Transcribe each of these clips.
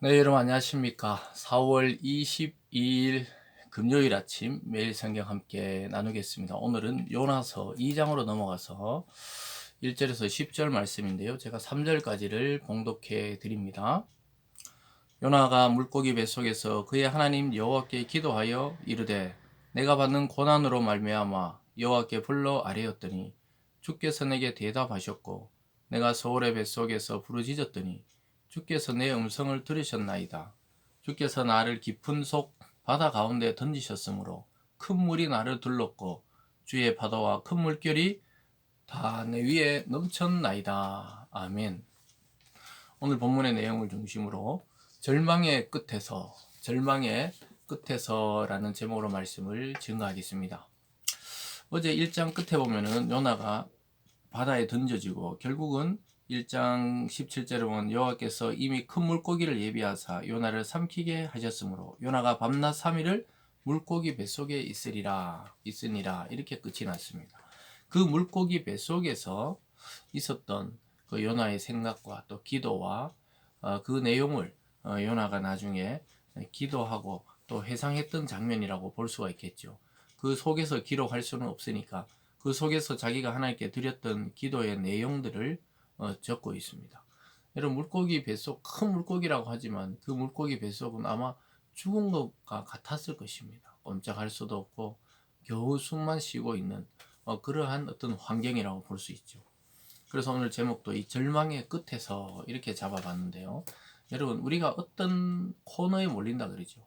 네, 여러분 안녕하십니까? 4월 22일 금요일 아침 매일 성경 함께 나누겠습니다. 오늘은 요나서 2장으로 넘어가서 1절에서 10절 말씀인데요. 제가 3절까지를 봉독해 드립니다. 요나가 물고기 뱃속에서 그의 하나님 여호와께 기도하여 이르되 내가 받는 고난으로 말미암아 여호와께 불러 아뢰었더니 주께서 내게 대답하셨고 내가 소울의 뱃속에서 부르짖었더니 주께서 내 음성을 들으셨나이다. 주께서 나를 깊은 속 바다 가운데 던지셨으므로 큰 물이 나를 둘렀고 주의 파도와 큰 물결이 다 내 위에 넘쳤나이다. 아멘. 오늘 본문의 내용을 중심으로 절망의 끝에서라는 제목으로 말씀을 증거하겠습니다. 어제 1장 끝에 보면은 요나가 바다에 던져지고 결국은 1장 17절에 보면 여호와께서 이미 큰 물고기를 예비하사 요나를 삼키게 하셨으므로 요나가 밤낮 3일을 물고기 뱃속에 있으니라 이렇게 끝이 났습니다. 그 물고기 뱃속에서 있었던 그 요나의 생각과 또 기도와 그 내용을 요나가 나중에 기도하고 또 회상했던 장면이라고 볼 수가 있겠죠. 그 속에서 기록할 수는 없으니까 그 속에서 자기가 하나님께 드렸던 기도의 내용들을 적고 있습니다. 여러분 물고기 뱃속 큰 물고기라고 하지만 그 물고기 뱃속은 아마 죽은 것과 같았을 것입니다. 꼼짝할 수도 없고 겨우 숨만 쉬고 있는 그러한 어떤 환경이라고 볼 수 있죠. 그래서 오늘 제목도 이 절망의 끝에서 이렇게 잡아봤는데요. 여러분 우리가 어떤 코너에 몰린다 그러죠.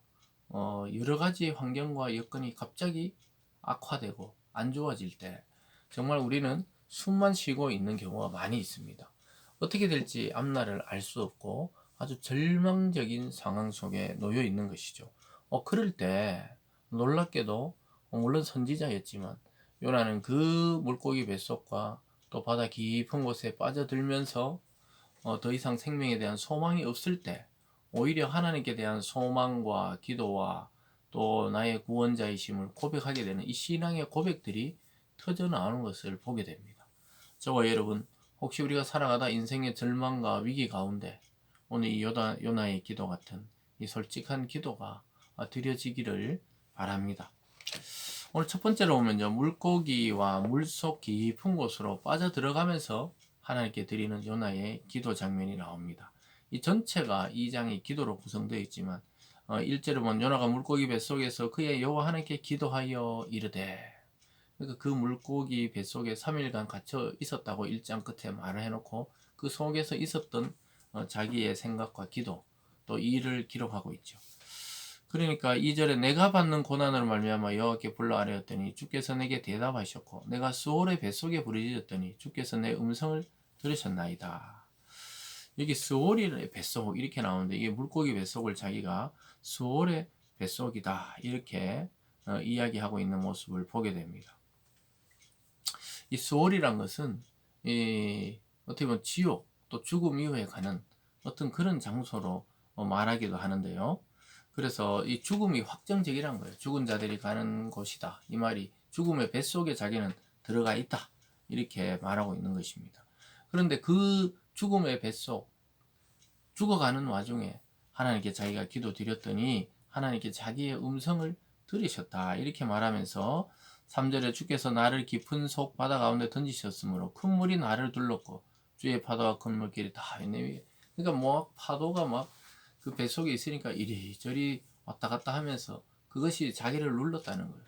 여러 가지 환경과 여건이 갑자기 악화되고 안 좋아질 때 정말 우리는 숨만 쉬고 있는 경우가 많이 있습니다. 어떻게 될지 앞날을 알 수 없고 아주 절망적인 상황 속에 놓여 있는 것이죠. 그럴 때 놀랍게도 물론 선지자였지만 요나는 그 물고기 뱃속과 또 바다 깊은 곳에 빠져들면서 더 이상 생명에 대한 소망이 없을 때 오히려 하나님께 대한 소망과 기도와 또 나의 구원자이심을 고백하게 되는 이 신앙의 고백들이 터져 나오는 것을 보게 됩니다. 저와 여러분 혹시 우리가 살아가다 인생의 절망과 위기 가운데 오늘 이 요나의 기도 같은 이 솔직한 기도가 드려지기를 바랍니다. 오늘 첫 번째로 보면요. 물고기와 물속 깊은 곳으로 빠져 들어가면서 하나님께 드리는 요나의 기도 장면이 나옵니다. 이 전체가 2장이 기도로 구성되어 있지만 1절에 보면 요나가 물고기 뱃속에서 그의 여호와 하나님께 기도하여 이르되, 그러니까 그 물고기 뱃속에 3일간 갇혀 있었다고 1장 끝에 말을 해놓고 그 속에서 있었던 자기의 생각과 기도 또 일을 기록하고 있죠. 그러니까 2절에 내가 받는 고난으로 말미암아 여호와께 불러 아뢰었더니 주께서 내게 대답하셨고 내가 수월의 뱃속에 부르짖었더니 주께서 내 음성을 들으셨나이다. 여기 수월의 뱃속 이렇게 나오는데 이게 물고기 뱃속을 자기가 수월의 뱃속이다 이렇게 이야기하고 있는 모습을 보게 됩니다. 이 수월이란 것은 어떻게 보면 지옥 또 죽음 이후에 가는 어떤 그런 장소로 말하기도 하는데요. 그래서 이 죽음이 확정적이란 거예요. 죽은 자들이 가는 곳이다. 이 말이 죽음의 뱃속에 자기는 들어가 있다. 이렇게 말하고 있는 것입니다. 그런데 그 죽음의 뱃속, 죽어가는 와중에 하나님께 자기가 기도드렸더니 하나님께 자기의 음성을 들으셨다. 이렇게 말하면서 3절에 주께서 나를 깊은 속 바다 가운데 던지셨으므로 큰 물이 나를 둘렀고 주의 파도와 큰 물길이 다 내 위에. 그러니까 뭐 파도가 막 그 뱃속에 있으니까 이리저리 왔다 갔다 하면서 그것이 자기를 눌렀다는 거예요.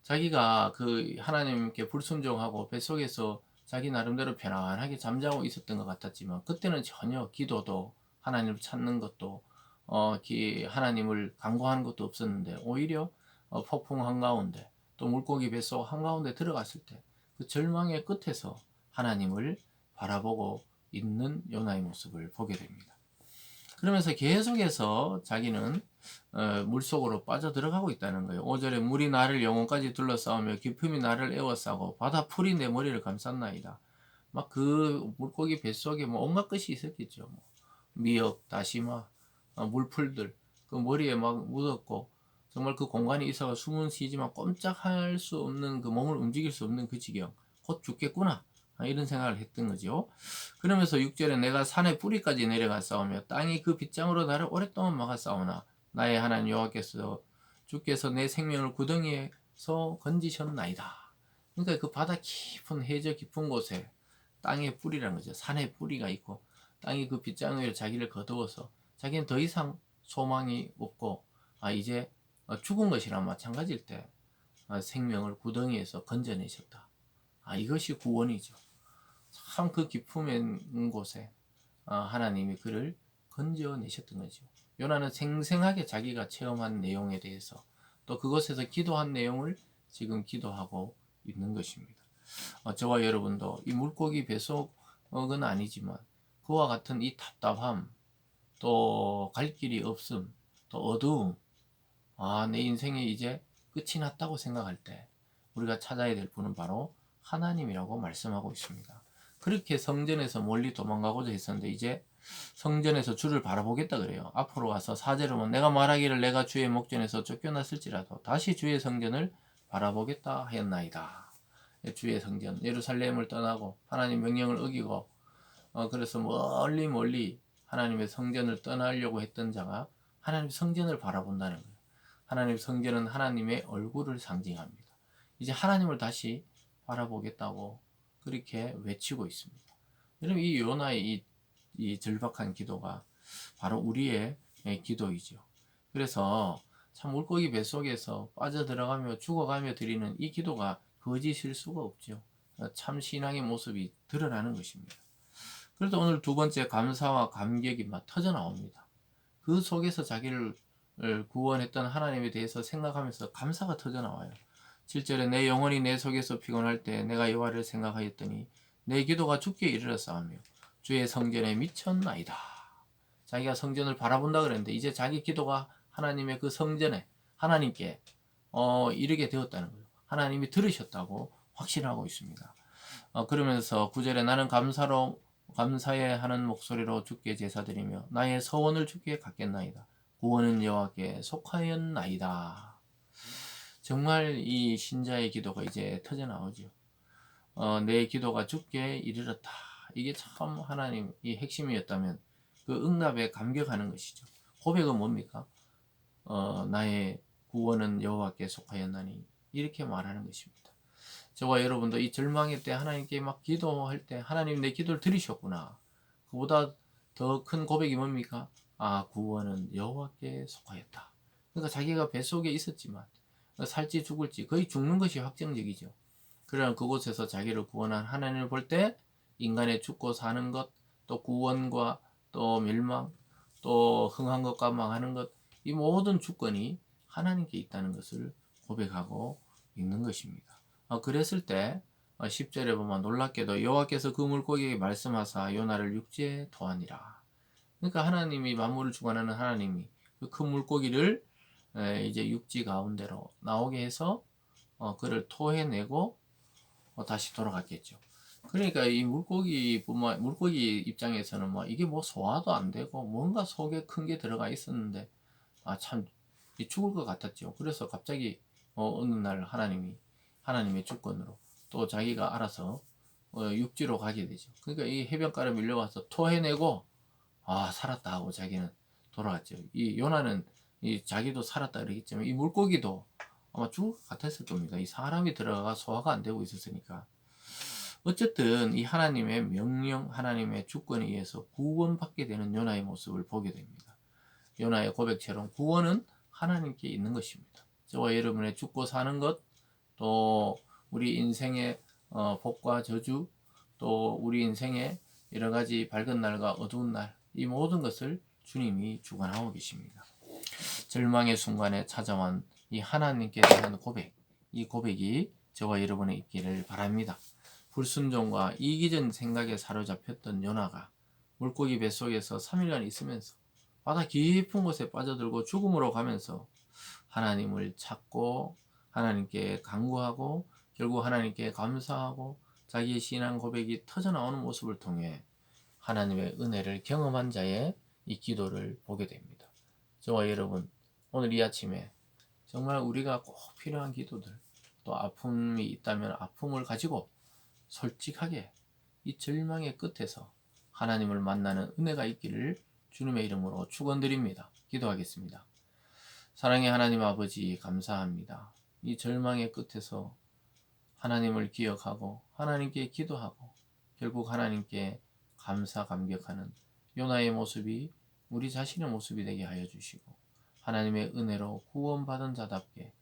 자기가 그 하나님께 불순종하고 뱃속에서 자기 나름대로 편안하게 잠자고 있었던 것 같았지만 그때는 전혀 기도도 하나님을 찾는 것도 하나님을 간구하는 것도 없었는데 오히려 폭풍 한가운데 또 물고기 뱃속 한가운데 들어갔을 때 그 절망의 끝에서 하나님을 바라보고 있는 요나의 모습을 보게 됩니다. 그러면서 계속해서 자기는 물속으로 빠져들어가고 있다는 거예요. 5절에 물이 나를 영혼까지 둘러싸우며 깊음이 나를 에워싸고 바다 풀이 내 머리를 감쌌나이다. 막 그 물고기 뱃속에 뭐 온갖 것이 있었겠죠. 뭐 미역, 다시마, 물풀들 그 머리에 막 묻었고 정말 그 공간이 있어가 숨은 쉬지만 꼼짝할 수 없는 그 몸을 움직일 수 없는 그 지경. 곧 죽겠구나. 이런 생각을 했던 거죠. 그러면서 6절에 내가 산의 뿌리까지 내려가 싸우며 땅이 그 빗장으로 나를 오랫동안 막아 싸우나 나의 하나님 여호와께서 주께서 내 생명을 구덩이에서 건지셨나이다. 그러니까 그 바다 깊은 해저 깊은 곳에 땅의 뿌리라는 거죠. 산의 뿌리가 있고 땅이 그 빗장으로 자기를 거두어서 자기는 더 이상 소망이 없고 이제 죽은 것이랑 마찬가지일 때 생명을 구덩이에서 건져내셨다. 이것이 구원이죠. 참 그 깊은 곳에 하나님이 그를 건져내셨던 거죠. 요나는 생생하게 자기가 체험한 내용에 대해서 또 그곳에서 기도한 내용을 지금 기도하고 있는 것입니다. 저와 여러분도 이 물고기 뱃속은 아니지만 그와 같은 이 답답함, 또 갈 길이 없음, 또 어두움, 내 인생에 이제 끝이 났다고 생각할 때 우리가 찾아야 될 분은 바로 하나님이라고 말씀하고 있습니다. 그렇게 성전에서 멀리 도망가고자 했었는데 이제 성전에서 주를 바라보겠다 그래요. 앞으로 와서 4절에 보면 내가 말하기를 내가 주의 목전에서 쫓겨났을지라도 다시 주의 성전을 바라보겠다 하였나이다. 주의 성전 예루살렘을 떠나고 하나님 명령을 어기고 그래서 멀리 멀리 하나님의 성전을 떠나려고 했던 자가 하나님 성전을 바라본다는 거예요. 하나님 성전은 하나님의 얼굴을 상징합니다. 이제 하나님을 다시 바라보겠다고 그렇게 외치고 있습니다. 여러분 이 요나의 이 절박한 기도가 바로 우리의 기도이죠. 그래서 참 물고기 뱃속에서 빠져들어가며 죽어가며 드리는 이 기도가 거짓일 수가 없죠. 참 신앙의 모습이 드러나는 것입니다. 그래도 오늘 두 번째 감사와 감격이 막 터져 나옵니다. 그 속에서 자기를 구원했던 하나님에 대해서 생각하면서 감사가 터져 나와요. 7절에 내 영혼이 내 속에서 피곤할 때 내가 여호와를 생각하였더니 내 기도가 주께 이르렀사오며 주의 성전에 미쳤나이다. 자기가 성전을 바라본다 그랬는데 이제 자기 기도가 하나님의 그 성전에 하나님께 이르게 되었다는 거예요. 하나님이 들으셨다고 확신하고 있습니다. 그러면서 9절에 나는 감사해 하는 목소리로 주께 제사드리며 나의 서원을 주께 갖겠나이다. 구원은 여호와께 속하였나이다. 정말 이 신자의 기도가 이제 터져 나오죠. 내 기도가 주께 이르렀다. 이게 참 하나님 이 핵심이었다면 그 응답에 감격하는 것이죠. 고백은 뭡니까? 나의 구원은 여호와께 속하였나니 이렇게 말하는 것입니다. 저와 여러분도 이 절망의 때 하나님께 막 기도할 때 하나님 내 기도를 들으셨구나. 그보다 더 큰 고백이 뭡니까? 구원은 여호와께 속하였다. 그러니까 자기가 뱃속에 있었지만 살지 죽을지 거의 죽는 것이 확정적이죠. 그러나 그곳에서 자기를 구원한 하나님을 볼 때 인간의 죽고 사는 것, 또 구원과 또 멸망, 또 흥한 것과 망하는 것, 이 모든 주권이 하나님께 있다는 것을 고백하고 있는 것입니다. 그랬을 때 10절에 보면 놀랍게도 여호와께서 그 물고기에게 말씀하사 요나를 육지에 토하니라. 그러니까 하나님이 만물을 주관하는 하나님이 그 큰 물고기를 이제 육지 가운데로 나오게 해서 그를 토해내고 다시 돌아갔겠죠. 그러니까 이 물고기 입장에서는 이게 소화도 안 되고 뭔가 속에 큰 게 들어가 있었는데 참 죽을 것 같았죠. 그래서 갑자기 어느 날 하나님의 주권으로 또 자기가 알아서 육지로 가게 되죠. 그러니까 이 해변가로 밀려와서 토해내고 살았다 하고 자기는 돌아갔죠. 이 요나는 이 자기도 살았다 그러겠지만 이 물고기도 아마 죽을 것 같았을 겁니다. 이 사람이 들어가 소화가 안 되고 있었으니까. 어쨌든 이 하나님의 명령, 하나님의 주권에 의해서 구원받게 되는 요나의 모습을 보게 됩니다. 요나의 고백처럼 구원은 하나님께 있는 것입니다. 저와 여러분의 죽고 사는 것, 또 우리 인생의 복과 저주, 또 우리 인생의 여러 가지 밝은 날과 어두운 날, 이 모든 것을 주님이 주관하고 계십니다. 절망의 순간에 찾아온 이 하나님께 대한 고백, 이 고백이 저와 여러분의 있기를 바랍니다. 불순종과 이기적인 생각에 사로잡혔던 요나가 물고기 뱃속에서 3일간 있으면서 바다 깊은 곳에 빠져들고 죽음으로 가면서 하나님을 찾고 하나님께 간구하고 결국 하나님께 감사하고 자기의 신앙 고백이 터져나오는 모습을 통해 하나님의 은혜를 경험한 자의 이 기도를 보게 됩니다. 저와 여러분 오늘 이 아침에 정말 우리가 꼭 필요한 기도들 또 아픔이 있다면 아픔을 가지고 솔직하게 이 절망의 끝에서 하나님을 만나는 은혜가 있기를 주님의 이름으로 축원드립니다. 기도하겠습니다. 사랑의 하나님 아버지, 감사합니다. 이 절망의 끝에서 하나님을 기억하고 하나님께 기도하고 결국 하나님께 감사 감격하는 요나의 모습이 우리 자신의 모습이 되게 하여 주시고, 하나님의 은혜로 구원받은 자답게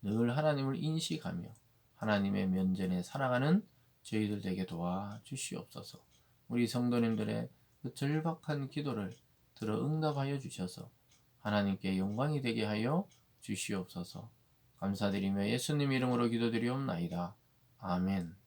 늘 하나님을 인식하며 하나님의 면전에 살아가는 저희들 되게 도와 주시옵소서. 우리 성도님들의 그 절박한 기도를 들어 응답하여 주셔서 하나님께 영광이 되게 하여 주시옵소서. 감사드리며 예수님 이름으로 기도드리옵나이다. 아멘.